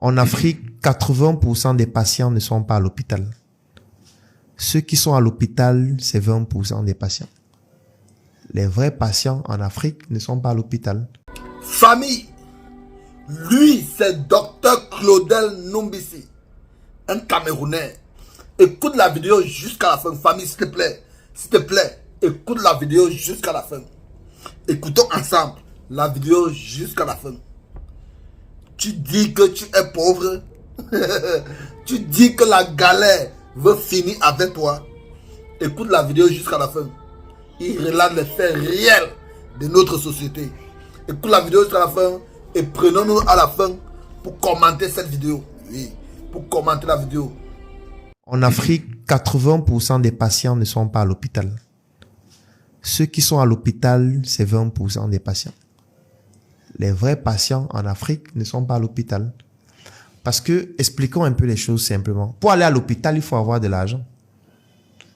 En Afrique, 80% des patients ne sont pas à l'hôpital. Ceux qui sont à l'hôpital, c'est 20% des patients. Les vrais patients en Afrique ne sont pas à l'hôpital. Famille, lui, c'est Dr Claudel Numbisi, un Camerounais. Écoute la vidéo jusqu'à la fin. Famille, s'il te plaît, écoute la vidéo jusqu'à la fin. Écoutons ensemble la vidéo jusqu'à la fin. Tu dis que tu es pauvre. Tu dis que la galère veut finir avec toi. Écoute la vidéo jusqu'à la fin. Il relate les faits réels de notre société. Écoute la vidéo jusqu'à la fin et prenons-nous à la fin pour commenter cette vidéo. Oui, pour commenter la vidéo. En Afrique, 80% des patients ne sont pas à l'hôpital. Ceux qui sont à l'hôpital, c'est 20% des patients. Les vrais patients en Afrique ne sont pas à l'hôpital. Parce que, expliquons un peu les choses simplement. Pour aller à l'hôpital, il faut avoir de l'argent.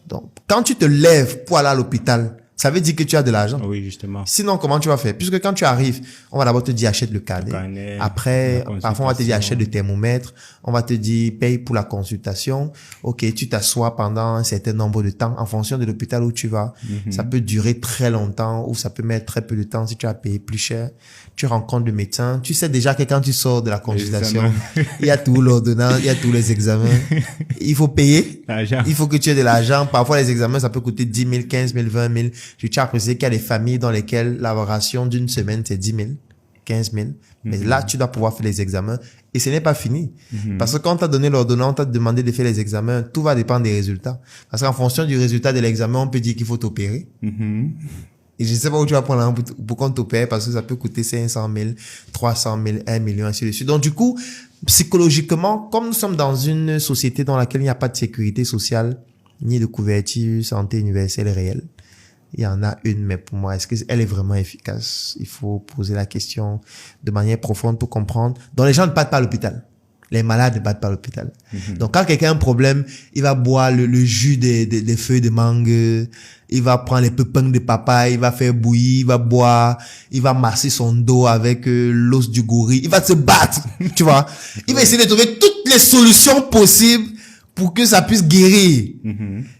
Donc, quand tu te lèves pour aller à l'hôpital, ça veut dire que tu as de l'argent. Oui, justement. Sinon, comment tu vas faire? Puisque quand tu arrives, on va d'abord te dire achète le carnet. Après, parfois on va te dire achète le thermomètre. On va te dire paye pour la consultation. Ok, tu t'assois pendant un certain nombre de temps en fonction de l'hôpital où tu vas. Ça peut durer très longtemps ou ça peut mettre très peu de temps si tu as payé plus cher. Tu rencontres le médecin. Tu sais déjà que quand tu sors de la consultation, il y a tout l'ordonnance, il y a tous les examens. Il faut payer. Il faut que tu aies de l'argent. Parfois, les examens, ça peut coûter 10 000, 15 000, 20 000. Je tiens à préciser qu'il y a des familles dans lesquelles la ration d'une semaine, c'est 10 000, 15 000. Mais là, tu dois pouvoir faire les examens. Et ce n'est pas fini. Parce que quand on t'a donné l'ordonnance, on t'a demandé de faire les examens, tout va dépendre des résultats. Parce qu'en fonction du résultat de l'examen, on peut dire qu'il faut t'opérer. Et je ne sais pas où tu vas prendre l'argent pour qu'on t'opère parce que ça peut coûter 500 000, 300 000, 1 million, ainsi de suite. Donc, du coup, psychologiquement, comme nous sommes dans une société dans laquelle il n'y a pas de sécurité sociale, ni de couverture santé universelle réelle, il y en a une, mais pour moi, est-ce qu'elle est vraiment efficace? Il faut poser la question de manière profonde pour comprendre. Donc, les gens ne partent pas à l'hôpital. Les malades ne partent pas à l'hôpital. Donc, quand quelqu'un a un problème, il va boire le jus des feuilles de mangue, il va prendre les pépins de papaye, il va faire bouillir, il va boire, il va masser son dos avec l'os du gorille, il va se battre, tu vois. Il va essayer de trouver toutes les solutions possibles pour que ça puisse guérir.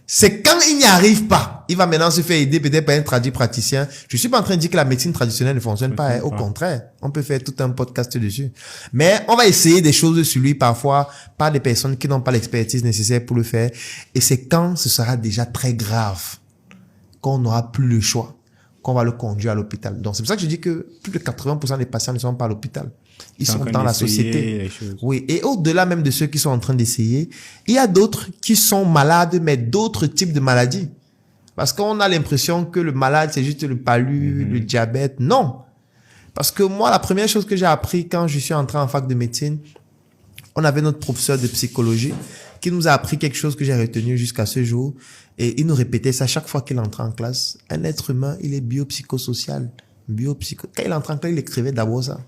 C'est quand il n'y arrive pas, il va maintenant se faire aider peut-être par un praticien. Je suis pas en train de dire que la médecine traditionnelle ne fonctionne pas, hein. Au contraire, on peut faire tout un podcast dessus. Mais on va essayer des choses sur lui parfois par des personnes qui n'ont pas l'expertise nécessaire pour le faire. Et c'est quand ce sera déjà très grave qu'on n'aura plus le choix, qu'on va le conduire à l'hôpital. Donc c'est pour ça que je dis que plus de 80% des patients ne sont pas à l'hôpital. Ils sont dans la société. Oui. Et au-delà même de ceux qui sont en train d'essayer, il y a d'autres qui sont malades, mais d'autres types de maladies. Parce qu'on a l'impression que le malade, c'est juste le palu, le diabète. Non. Parce que moi, la première chose que j'ai appris quand je suis entré en fac de médecine, on avait notre professeur de psychologie qui nous a appris quelque chose que j'ai retenu jusqu'à ce jour. Et il nous répétait ça chaque fois qu'il entrait en classe. Un être humain, il est biopsychosocial. Quand il entrait en classe, il écrivait d'abord ça.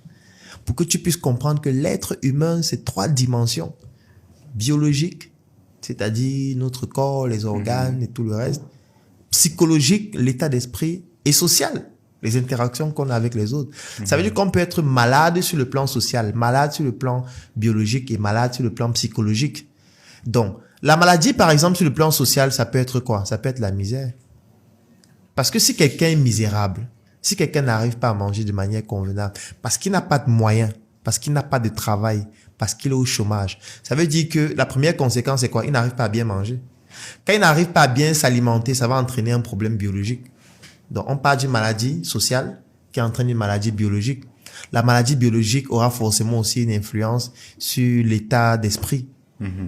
Pour que tu puisses comprendre que l'être humain, c'est 3 dimensions. Biologique, c'est-à-dire notre corps, les organes et tout le reste. Psychologique, l'état d'esprit, et social, les interactions qu'on a avec les autres. Ça veut dire qu'on peut être malade sur le plan social, malade sur le plan biologique et malade sur le plan psychologique. Donc, la maladie, par exemple, sur le plan social, ça peut être quoi? Ça peut être la misère. Parce que si quelqu'un est misérable, si quelqu'un n'arrive pas à manger de manière convenable, parce qu'il n'a pas de moyens, parce qu'il n'a pas de travail, parce qu'il est au chômage, ça veut dire que la première conséquence, c'est quoi? Il n'arrive pas à bien manger. Quand il n'arrive pas à bien s'alimenter, ça va entraîner un problème biologique. Donc, on parle d'une maladie sociale qui entraîne une maladie biologique. La maladie biologique aura forcément aussi une influence sur l'état d'esprit.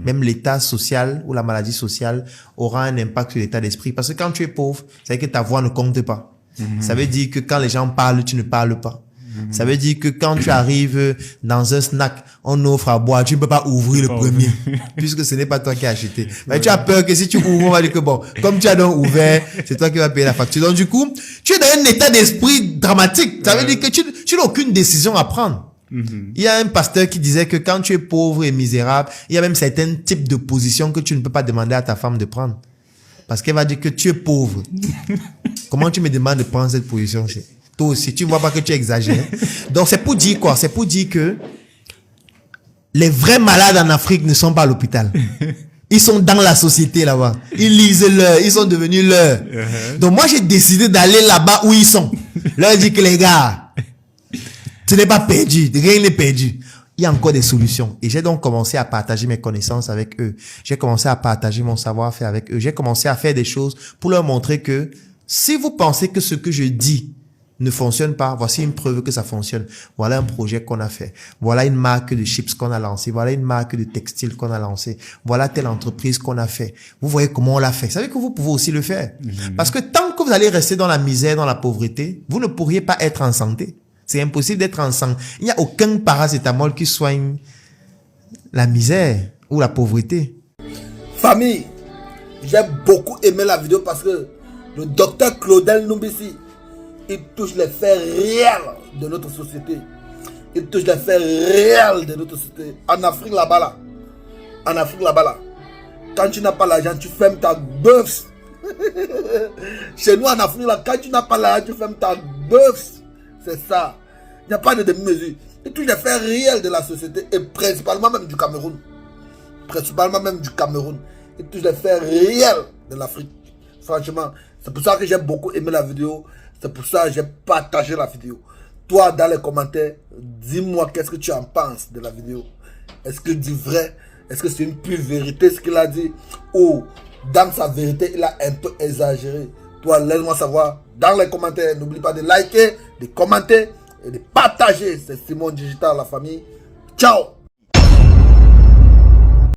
Même l'état social ou la maladie sociale aura un impact sur l'état d'esprit. Parce que quand tu es pauvre, ça veut dire que ta voix ne compte pas. Ça veut dire que quand les gens parlent, tu ne parles pas. Ça veut dire que quand tu arrives dans un snack, on offre à boire, tu ne peux pas ouvrir le premier, puisque ce n'est pas toi qui as acheté. Mais tu as peur que si tu ouvres, on va dire que bon, comme tu as donc ouvert, c'est toi qui vas payer la facture. Donc du coup, tu es dans un état d'esprit dramatique. Ça veut dire que tu n'as aucune décision à prendre. Il y a un pasteur qui disait que quand tu es pauvre et misérable, il y a même certains types de positions que tu ne peux pas demander à ta femme de prendre. Parce qu'elle va dire que tu es pauvre. Comment tu me demandes de prendre cette position? Toi aussi, tu vois pas que tu exagères. Donc c'est pour dire quoi? C'est pour dire que les vrais malades en Afrique ne sont pas à l'hôpital. Ils sont dans la société là-bas. Ils lisent l'heure. Ils sont devenus l'heure. Donc moi, j'ai décidé d'aller là-bas où ils sont. Leur dire que les gars, ce n'est pas perdu. Rien n'est perdu. Il y a encore des solutions. Et j'ai donc commencé à partager mes connaissances avec eux. J'ai commencé à partager mon savoir-faire avec eux. J'ai commencé à faire des choses pour leur montrer que si vous pensez que ce que je dis ne fonctionne pas, voici une preuve que ça fonctionne. Voilà un projet qu'on a fait. Voilà une marque de chips qu'on a lancée. Voilà une marque de textile qu'on a lancée. Voilà telle entreprise qu'on a fait. Vous voyez comment on l'a fait. Vous savez que vous pouvez aussi le faire. Parce que tant que vous allez rester dans la misère, dans la pauvreté, vous ne pourriez pas être en santé. C'est impossible d'être en santé. Il n'y a aucun paracétamol qui soigne la misère ou la pauvreté. Famille, j'ai beaucoup aimé la vidéo parce que le docteur Claudel Numbisi, il touche les faits réels de notre société. Il touche les faits réels de notre société. En Afrique là-bas là. En Afrique là-bas là. Quand tu n'as pas l'argent, tu fermes ta bœuf. Chez nous en Afrique là, quand tu n'as pas l'argent, tu fermes ta bœuf. C'est ça. Il n'y a pas de demi-mesure. Il touche les faits réels de la société et principalement même du Cameroun. Principalement même du Cameroun. Il touche les faits réels de l'Afrique. Franchement, c'est pour ça que j'ai beaucoup aimé la vidéo. C'est pour ça que j'ai partagé la vidéo. Toi, dans les commentaires, dis-moi qu'est-ce que tu en penses de la vidéo. Est-ce que dit vrai? Est-ce que c'est une pure vérité ce qu'il a dit? Ou dans sa vérité, il a un peu exagéré? Toi, laisse-moi savoir dans les commentaires. N'oublie pas de liker, de commenter et de partager. C'est Simon Digital, la famille. Ciao!